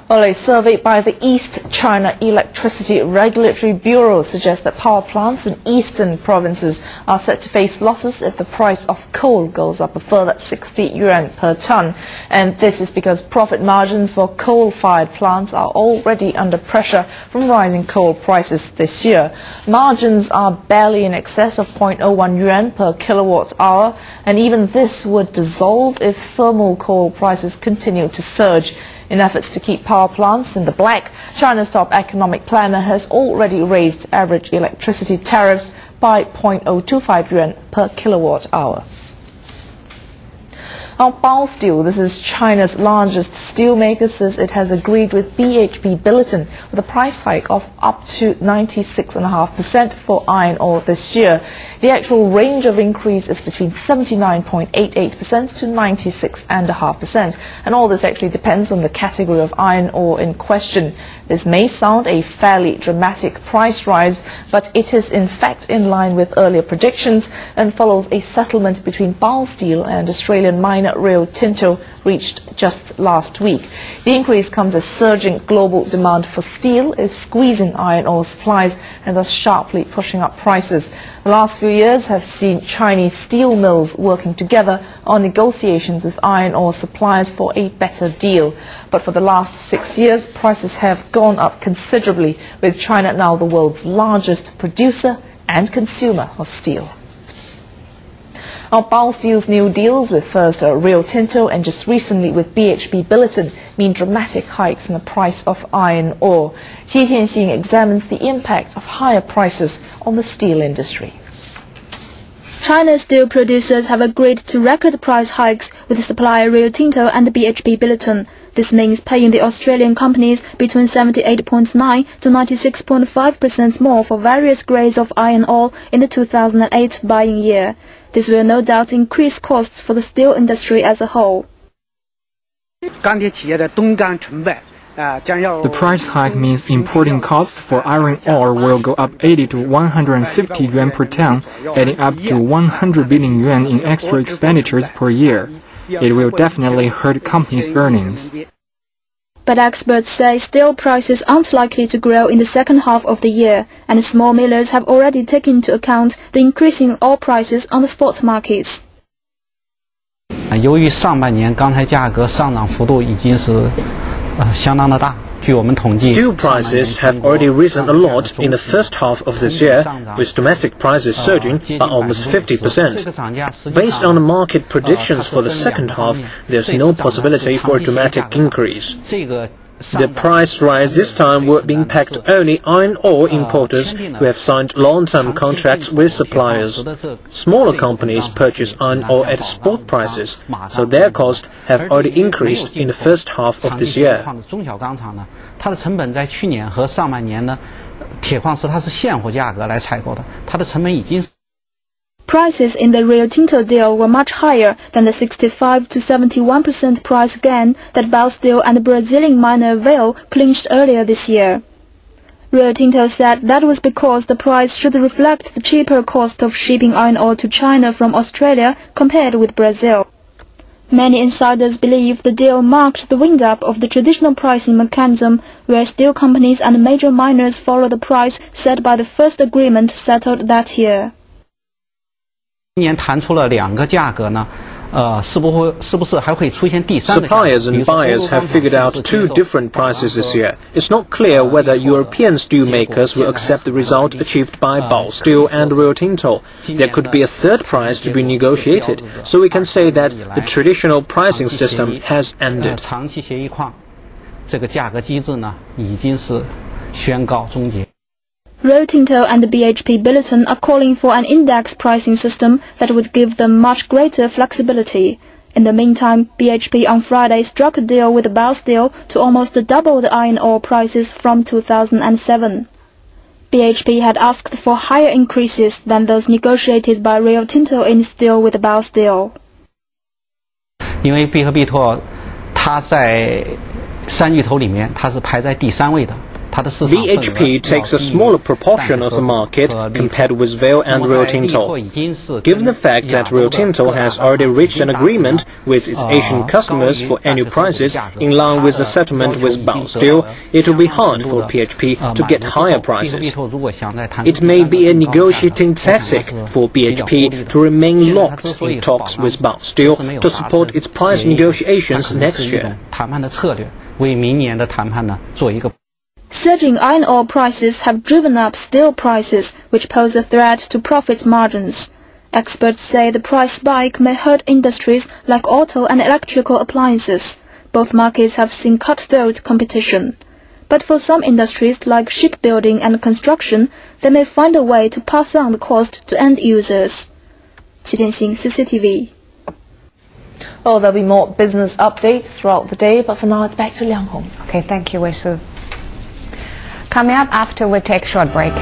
Well, a survey by the East China Electricity Regulatory Bureau suggests that power plants in eastern provinces are set to face losses if the price of coal goes up a further 60 yuan per ton. And this is because profit margins for coal-fired plants are already under pressure from rising coal prices this year. Margins are barely in excess of 0.01 yuan per kilowatt hour, and even this would dissolve if thermal coal prices continue to surge. In efforts to keep power plants in the black, China's top economic planner has already raised average electricity tariffs by 0.025 yuan per kilowatt hour. Now, Baosteel, this is China's largest steelmaker, says it has agreed with BHP Billiton with a price hike of up to 96.5% for iron ore this year. The actual range of increase is between 79.88% to 96.5%, and all this actually depends on the category of iron ore in question. This may sound a fairly dramatic price rise, but it is in fact in line with earlier predictions and follows a settlement between Baosteel and Australian miner Rio Tinto reached just last week. The increase comes as surging global demand for steel is squeezing iron ore supplies and thus sharply pushing up prices. The last few years have seen Chinese steel mills working together on negotiations with iron ore suppliers for a better deal. But for the last 6 years, prices have gone up considerably, with China now the world's largest producer and consumer of steel. Now, Baosteel's new deals with first Rio Tinto and just recently with BHP Billiton mean dramatic hikes in the price of iron ore. Qi Tianxing examines the impact of higher prices on the steel industry. China's steel producers have agreed to record price hikes with supplier Rio Tinto and BHP Billiton. This means paying the Australian companies between 78.9 to 96.5% more for various grades of iron ore in the 2008 buying year. This will no doubt increase costs for the steel industry as a whole. The price hike means importing costs for iron ore will go up 80 to 150 yuan per ton, adding up to 100 billion yuan in extra expenditures per year. It will definitely hurt companies' earnings. But experts say steel prices aren't likely to grow in the second half of the year, and small millers have already taken into account the increasing ore prices on the spot markets. 由于上半年钢材价格上涨幅度已经是相当的大。 Steel prices have already risen a lot in the first half of this year, with domestic prices surging by almost 50%. Based on the market predictions for the second half, there's no possibility for a dramatic increase. The price rise this time will impact only iron ore importers who have signed long-term contracts with suppliers. Smaller companies purchase iron ore at spot prices, so their costs have already increased in the first half of this year. Prices in the Rio Tinto deal were much higher than the 65 to 71% price gain that Baosteel and the Brazilian miner Vale clinched earlier this year. Rio Tinto said that was because the price should reflect the cheaper cost of shipping iron ore to China from Australia compared with Brazil. Many insiders believe the deal marked the wind-up of the traditional pricing mechanism, where steel companies and major miners follow the price set by the first agreement settled that year. Suppliers and buyers have figured out two different prices this year. It's not clear whether European steel makers will accept the result achieved by Baosteel and Rio Tinto. There could be a third price to be negotiated, so we can say that the traditional pricing system has ended. Rio Tinto and the BHP Billiton are calling for an index pricing system that would give them much greater flexibility. In the meantime, BHP on Friday struck a deal with Baosteel to almost double the iron ore prices from 2007. BHP had asked for higher increases than those negotiated by Rio Tinto in its deal with Baosteel. 因为必和必拓，它在三巨头里面，它是排在第3位的。BHP takes a smaller proportion of the market compared with Vale and Rio Tinto. Given the fact that Rio Tinto has already reached an agreement with its Asian customers for annual prices in line with the settlement with Baosteel, it will be hard for BHP to get higher prices. It may be a negotiating tactic for BHP to remain locked in talks with Baosteel to support its price negotiations next year. Surging iron ore prices have driven up steel prices, which pose a threat to profit margins. Experts say the price spike may hurt industries like auto and electrical appliances. Both markets have seen cutthroat competition. But for some industries like shipbuilding and construction, they may find a way to pass on the cost to end users. Qi Tianxin, CCTV. Oh, there'll be more business updates throughout the day, but for now it's back to Liang Hong. Okay, thank you, Wei Su. Coming up after we take a short break.